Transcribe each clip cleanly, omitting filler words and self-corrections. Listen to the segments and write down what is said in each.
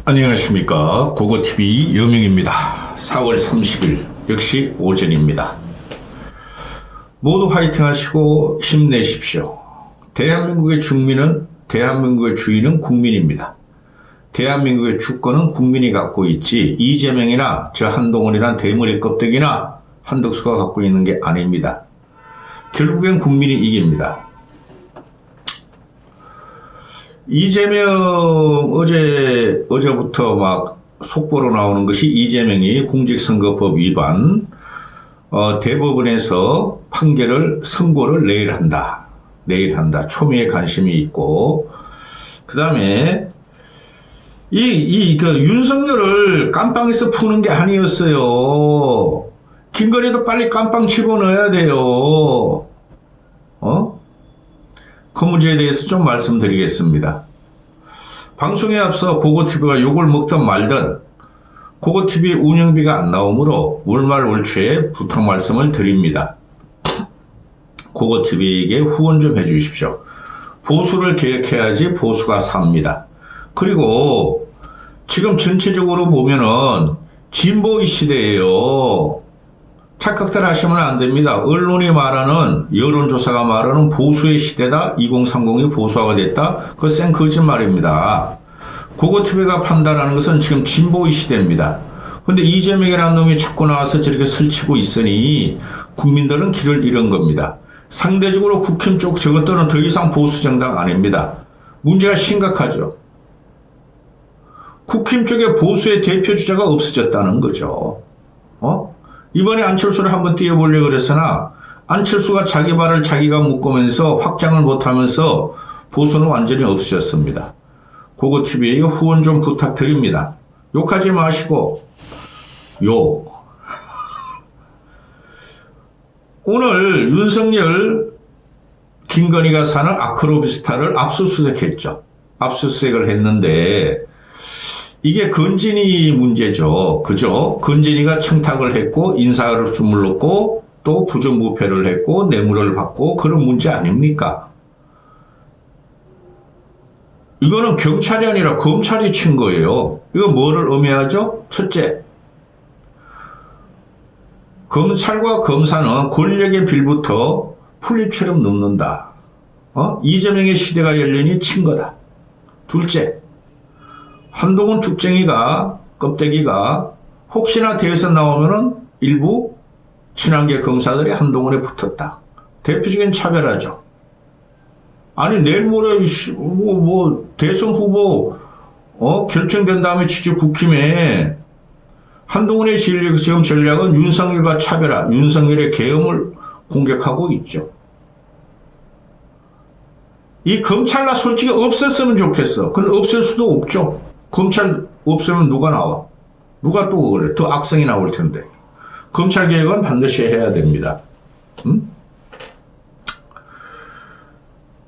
안녕하십니까. 고고TV 여명입니다. 4월 30일 역시 오전입니다. 모두 화이팅 하시고 힘내십시오. 대한민국의 국민은 대한민국의 주인은 국민입니다. 대한민국의 주권은 국민이 갖고 있지 이재명이나 저 한동훈이란 대머리 껍데기나 한덕수가 갖고 있는 게 아닙니다. 결국엔 국민이 이깁니다. 이재명 어제부터 막 속보로 나오는 것이 이재명이 공직선거법 위반 대법원에서 선고를 내일 한다. 초미에 관심이 있고, 그 다음에 그 윤석열을 깜빵에서 푸는 게 아니었어요. 김건희도 빨리 깜빵 집어넣어야 돼요. 그 문제에 대해서 좀 말씀드리겠습니다. 방송에 앞서 고고TV가 욕을 먹든 말든 고고TV 운영비가 안 나오므로 월말월초에 부탁 말씀을 드립니다. 고고TV에게 후원 좀 해주십시오. 보수를 개혁해야지 보수가 삽니다. 그리고 지금 전체적으로 보면은 진보의 시대예요. 착각들 하시면 안 됩니다. 언론이 말하는, 여론조사가 말하는 보수의 시대다, 2030이 보수화가 됐다, 그거 쌩 거짓말입니다. 고고TV가 판단하는 것은 지금 진보의 시대입니다. 근데 이재명이라는 놈이 자꾸 나와서 저렇게 설치고 있으니 국민들은 길을 잃은 겁니다. 상대적으로 국힘 쪽 저것들은 더 이상 보수정당 아닙니다. 문제가 심각하죠. 국힘 쪽에 보수의 대표 주자가 없어졌다는 거죠. 이번에 안철수를 한번 띄워보려고 그랬으나 안철수가 자기 발을 자기가 묶으면서 확장을 못하면서 보수는 완전히 없어졌습니다. 고고TV에 후원 좀 부탁드립니다. 욕하지 마시고 오늘 윤석열 김건희가 사는 아크로비스타를 압수수색했죠. 압수수색을 했는데 이게 건진이 문제죠. 그죠? 건진이가 청탁을 했고 인사를 주물렀고 또 부정부패를 했고 뇌물을 받고 그런 문제 아닙니까? 이거는 경찰이 아니라 검찰이 친 거예요. 이거 뭐를 의미하죠? 첫째, 검찰과 검사는 권력의 빌부터 풀잎처럼 눕는다. 이재명의 시대가 열리니 친 거다. 둘째, 한동훈 쭉쟁이가 껍데기가 혹시나 대선 나오면은 일부 친한계 검사들이 한동훈에 붙었다. 대표적인 차별하죠. 아니 내일 모레 대선 후보 결정된 다음에 취재 국힘에 한동훈의 지금 전략은 윤석열과 차별화, 윤석열의 계엄을 공격하고 있죠. 이 검찰나 솔직히 없앴으면 좋겠어. 근데 없앨 수도 없죠. 검찰 없으면 누가 나와? 누가 또 그래? 더 악성이 나올 텐데. 검찰 개혁은 반드시 해야 됩니다.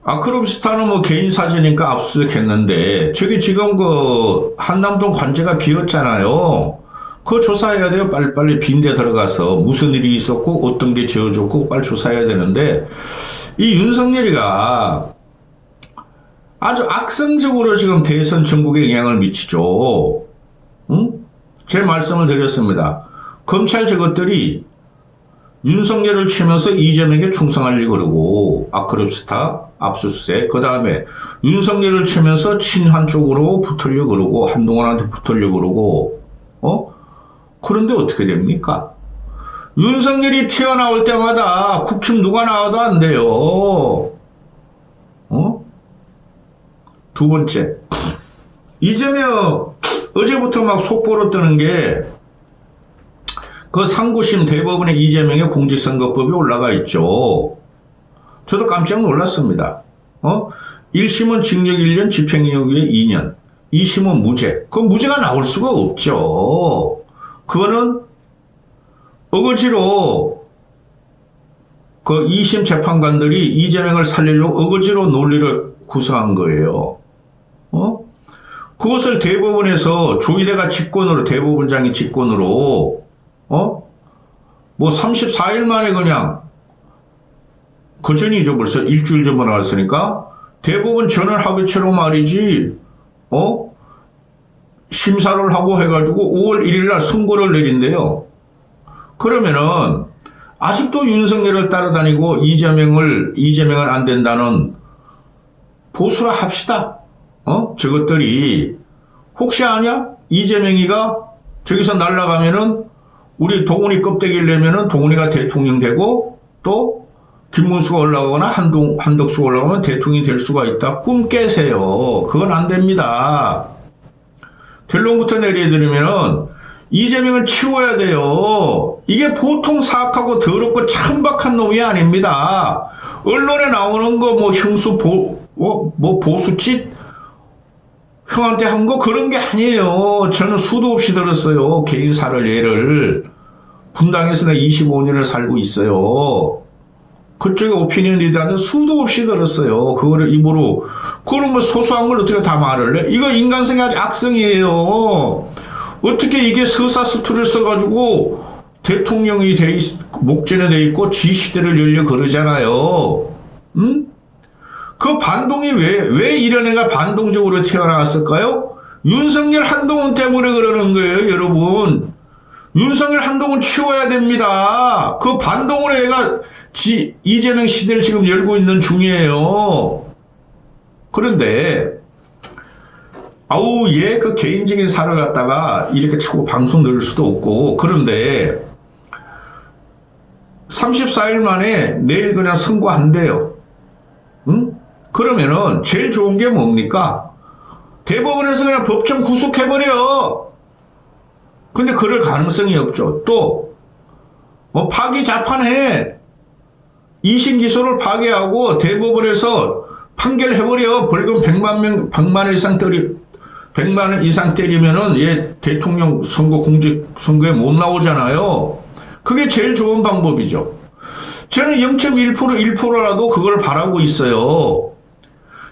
아크로비스타는 개인 사진이니까 압수수색했는데 저기 지금 그 한남동 관제가 비었잖아요. 그거 조사해야 돼요. 빨리빨리 빈데 들어가서 무슨 일이 있었고 어떤 게 지어졌고 빨리 조사해야 되는데 이 윤석열이가 아주 악성적으로 지금 대선 전국에 영향을 미치죠. 제 말씀을 드렸습니다. 검찰 저것들이 윤석열을 치면서 이재명에게 충성하려고 그러고 아크로비스타 압수수색, 그 다음에 윤석열을 치면서 친한 쪽으로 붙으려고 그러고 한동훈한테 붙으려고 그러고 그런데 어떻게 됩니까? 윤석열이 튀어나올 때마다 국힘 누가 나와도 안 돼요. 두 번째, 이재명 어제부터 막 속보로 뜨는 게 그 상고심 대법원에 이재명의 공직선거법이 올라가 있죠. 저도 깜짝 놀랐습니다. 1심은 징역 1년, 집행유예 2년, 2심은 무죄. 그 무죄가 나올 수가 없죠. 그거는 어거지로 그 2심 재판관들이 이재명을 살리려고 어거지로 논리를 구성한 거예요. 그것을 대법원에서 조희대가 직권으로, 대법원장이 직권으로 34일 만에 그냥 그 전이죠. 벌써 일주일 전만 나왔으니까 대법원 전원 합의체로 말이지 심사를 하고 해가지고 5월 1일 날 선고를 내린대요. 그러면은 아직도 윤석열을 따라다니고 이재명을 안 된다는 보수라 합시다. 저것들이 혹시 아냐? 이재명이가 저기서 날아가면은 우리 동훈이 껍데기를 내면은 동훈이가 대통령 되고 또 김문수가 올라가거나 한덕수가 올라가면 대통령이 될 수가 있다. 꿈 깨세요. 그건 안 됩니다. 결론부터 내려드리면은 이재명을 치워야 돼요. 이게 보통 사악하고 더럽고 천박한 놈이 아닙니다. 언론에 나오는 거 뭐 형수 보수짓 형한테 한 거 그런 게 아니에요. 저는 수도 없이 들었어요. 개인사를 예를. 분당에서 내가 25년을 살고 있어요. 그쪽에 오피니언 리더한테 수도 없이 들었어요. 그거를 입으로. 그거는 뭐 소소한 걸 어떻게 다 말을 해? 이거 인간성이 아주 악성이에요. 어떻게 이게 서사스투를 써가지고 대통령이 목전에 돼 있고 지시대를 열려 그러잖아요. 응? 그 반동이 왜 이런 애가 반동적으로 태어났을까요? 윤석열 한동훈 때문에 그러는 거예요, 여러분. 윤석열 한동훈 치워야 됩니다. 그 반동으로 애가 이재명 시대를 지금 열고 있는 중이에요. 그런데 얘 그 개인적인 사를 갖다가 이렇게 자꾸 방송 넣을 수도 없고, 그런데 34일 만에 내일 그냥 선고한대요. 응? 그러면은 제일 좋은 게 뭡니까? 대법원에서 그냥 법정 구속해버려. 근데 그럴 가능성이 없죠. 또 뭐 파기 자판해. 2심 기소를 파기하고 대법원에서 판결해버려. 벌금 100만 원 이상 때리면은 얘 대통령 선거에 못 나오잖아요. 그게 제일 좋은 방법이죠. 저는 0.1%, 1%라도 그걸 바라고 있어요.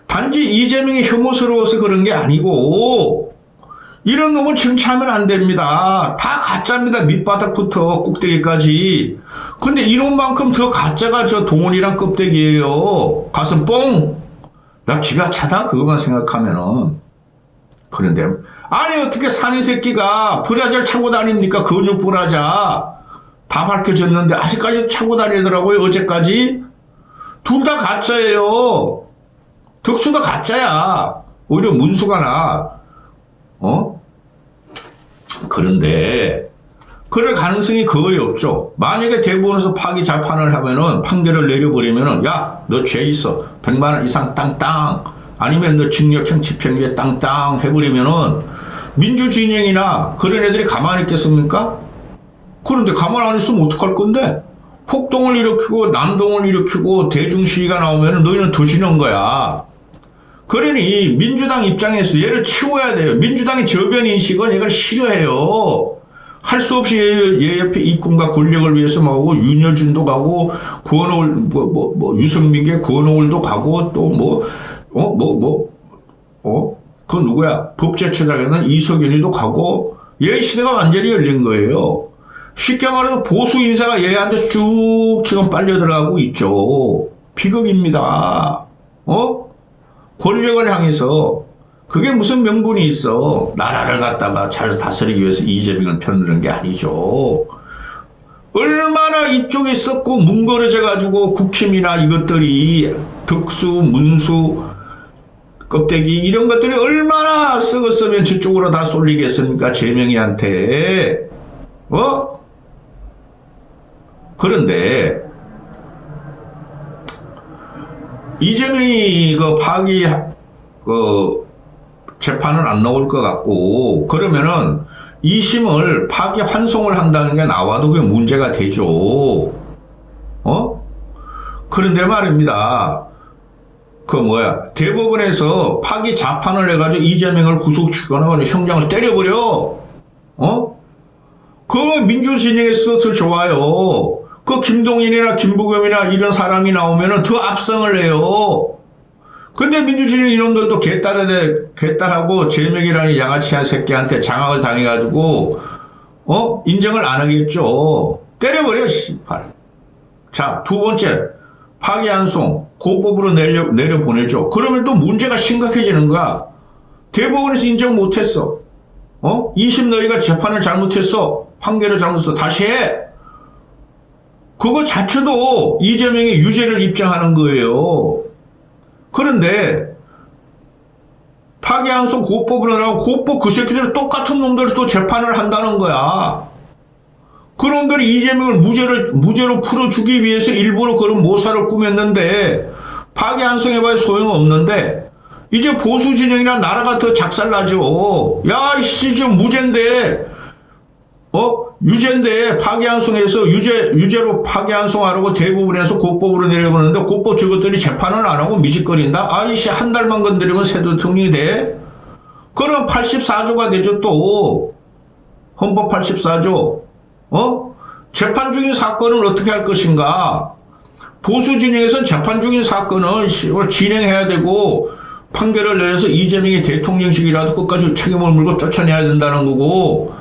단지 이재명이 혐오스러워서 그런 게 아니고, 이런 놈은 정치하면 안 됩니다. 다 가짜입니다. 밑바닥부터 꼭대기까지. 근데 이놈만큼 더 가짜가 저 동훈이랑 껍데기예요. 가슴 뽕! 나 기가 차다? 그것만 생각하면은. 그런데, 아니, 어떻게 사내 새끼가 브라자를 차고 다닙니까? 근육 브라자. 다 밝혀졌는데, 아직까지 차고 다니더라고요, 어제까지. 둘 다 가짜예요. 덕수도 가짜야. 오히려 문수가 나. 그런데, 그럴 가능성이 거의 없죠. 만약에 대법원에서 파기 재판을 하면은, 판결을 내려버리면은, 야, 너 죄 있어. 100만 원 이상 땅땅. 아니면 너 징역형 집행유예 땅땅 해버리면은, 민주진영이나 그런 애들이 가만히 있겠습니까? 그런데 가만 안 있으면 어떡할 건데? 폭동을 일으키고, 난동을 일으키고, 대중시위가 나오면은 너희는 더 지는 거야. 그러니 민주당 입장에서 얘를 치워야 돼요. 민주당의 저변 인식은 얘를 싫어해요. 할 수 없이 얘 옆에 이권과 권력을 위해서 가고, 윤여준도 가고, 권오을, 유승민계 권오을도 가고, 또 그 누구야? 법제처장에는 이석연이도 가고, 얘 시대가 완전히 열린 거예요. 쉽게 말해서 보수 인사가 얘한테 쭉 지금 빨려 들어가고 있죠. 비극입니다. 권력을 향해서 그게 무슨 명분이 있어. 나라를 갖다가 잘 다스리기 위해서 이재명을 편드는 게 아니죠. 얼마나 이쪽에 썩고 뭉거러져가지고 국힘이나 이것들이 덕수, 문수, 껍데기 이런 것들이 얼마나 썩었으면 저쪽으로 다 쏠리겠습니까? 재명이한테. 그런데 이재명이 그 파기 재판은 안 나올 것 같고, 그러면은 2심을 파기 환송을 한다는 게 나와도 그게 문제가 되죠. 그런데 말입니다. 대법원에서 파기 재판을 해가지고 이재명을 구속시키거나 형장을 때려버려. 그거 민주진영에서 더 좋아요. 그 김동인이나 김부겸이나 이런 사람이 나오면은 더 압승을 해요. 근데 민주진영 이놈들도 개딸하고 재명이라는 양아치한 새끼한테 장악을 당해가지고, 인정을 안 하겠죠. 때려버려, 씨발. 자, 두 번째, 파기환송, 고법으로 내려보내죠. 그러면 또 문제가 심각해지는 거야. 대법원에서 인정 못했어. 2심 너희가 재판을 잘못했어. 판결을 잘못했어. 다시 해. 그거 자체도 이재명의 유죄를 입증하는 거예요. 그런데 파기환송 고법을 하라고 고법 그 새끼들 똑같은 놈들 또 재판을 한다는 거야. 그놈들이 이재명을 무죄로 풀어주기 위해서 일부러 그런 모사를 꾸몄는데 파기환송해봐야 소용없는데 이제 보수 진영이나 나라가 더 작살나죠. 야, 이씨, 지금 무죄인데, 유죄인데 파기환송해서 유죄로 파기환송하라고 대부분에서 고법으로 내려보는데 고법 저것들이 재판을 안 하고 미직거린다? 아이씨, 한 달만 건드리면 새 대통령이 돼? 그럼 84조가 되죠, 또. 헌법 84조. 재판 중인 사건을 어떻게 할 것인가? 보수 진영에서는 재판 중인 사건을 진행해야 되고 판결을 내려서 이재명이 대통령직이라도 끝까지 책임을 물고 쫓아내야 된다는 거고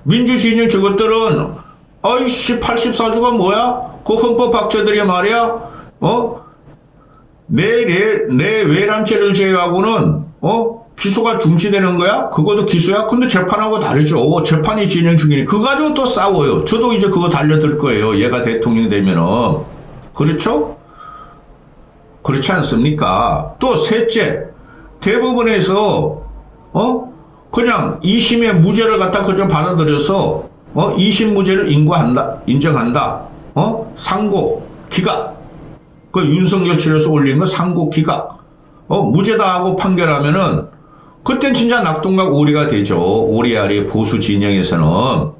민주 진영 저것들은 아이씨 84조가 뭐야? 그 헌법 학자들이 말이야 내 외람죄를 제외하고는 기소가 중지되는 거야? 그것도 기소야? 근데 재판하고 다르죠. 재판이 진행 중이니 그거 가지고 또 싸워요. 저도 이제 그거 달려들 거예요. 얘가 대통령 되면은. 그렇죠? 그렇지 않습니까? 또 셋째, 대법원에서 그냥 2심의 무죄를 갖다 그저 받아들여서 2심 무죄를 인정한다. 상고 기각. 그 윤석열 측에서 올린 거 상고 기각. 무죄다 하고 판결하면은 그땐 진짜 낙동강 오리가 되죠. 오리알이 보수 진영에서는.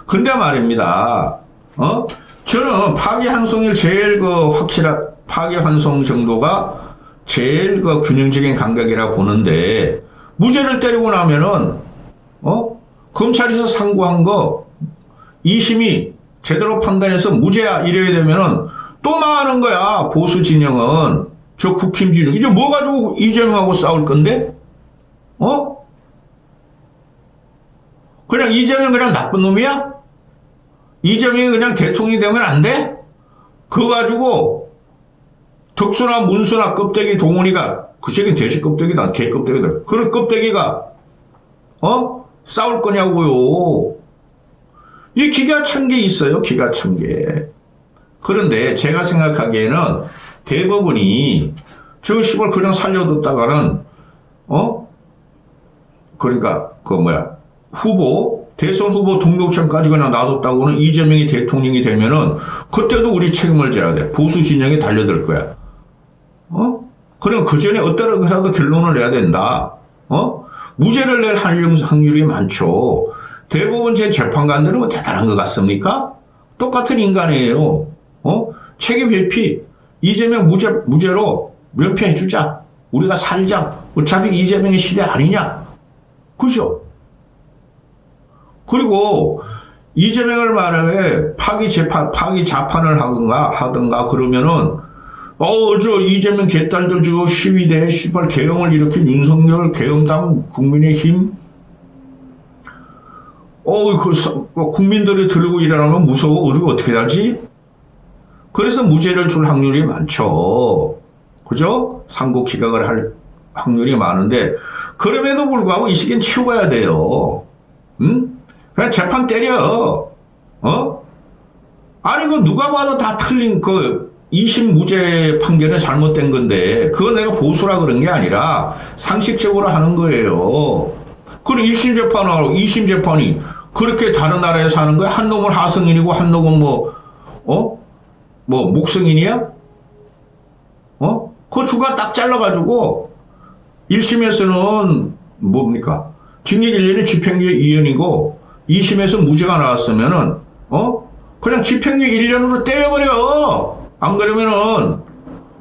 근데 말입니다. 저는 파기환송일 제일 확실한 파기환송 정도가 제일 균형적인 감각이라 보는데 무죄를 때리고 나면은 검찰에서 상고한 거 2심이 제대로 판단해서 무죄야 이래야 되면은 또 망하는 거야. 보수 진영은 저 국힘 진영 이제 뭐 가지고 이재명하고 싸울 건데? 그냥 이재명 그냥 나쁜 놈이야? 이재명이 그냥 대통령이 되면 안 돼? 그거 가지고 덕수나 문수나 껍데기 동훈이가 그 새끼는 돼지 껍데기다 개 껍데기다 그런 껍데기가 싸울 거냐고요. 이 기가 찬 게 있어요. 기가 찬 게. 그런데 제가 생각하기에는 대법원이 저 시골 그냥 살려뒀다가는 그러니까 후보 대선 후보 등록증까지 그냥 놔뒀다고는 이재명이 대통령이 되면은 그때도 우리 책임을 져야 돼. 보수 진영이 달려들 거야. 그럼 그 전에 어떠라도 결론을 내야 된다. 무죄를 낼 확률이 많죠. 대부분 제 재판관들은 뭐 대단한 것 같습니까? 똑같은 인간이에요. 책임 회피. 이재명 무죄로 면피해주자. 우리가 살자. 어차피 이재명의 시대 아니냐. 그죠? 그리고 이재명을 말하면 파기 자판을 하든가 그러면은 저 이재명 개딸들 저거 시위대 시발 개혁을 일으킨 윤석열 개혁당 국민의힘 국민들이 들고 일어나면 무서워. 우리가 어떻게 하지? 그래서 무죄를 줄 확률이 많죠. 그죠? 상고 기각을 할 확률이 많은데 그럼에도 불구하고 이 시기엔 치워야 돼요. 그냥 재판 때려. 아니 그 누가 봐도 다 틀린 2심 무죄 판결은 잘못된 건데 그건 내가 보수라 그런 게 아니라 상식적으로 하는 거예요. 그리고 1심 재판하고 2심 재판이 그렇게 다른 나라에서 하는 거야? 한 놈은 하승인이고 한 놈은 목승인이야? 그 주가 딱 잘라가지고 1심에서는 뭡니까? 징역 1년에 집행유예 2년이고 2심에서 무죄가 나왔으면은 그냥 집행유예 1년으로 때려버려. 안 그러면은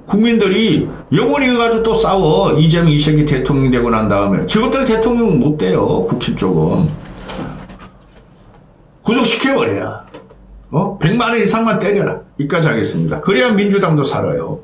국민들이 영원히 가지고 또 싸워. 이재명 이 새끼 대통령 되고 난 다음에 저것들 대통령 못 돼요. 국힘 쪽은 구속시켜버려야 100만 원 이상만 때려라. 이까지 하겠습니다. 그래야 민주당도 살아요.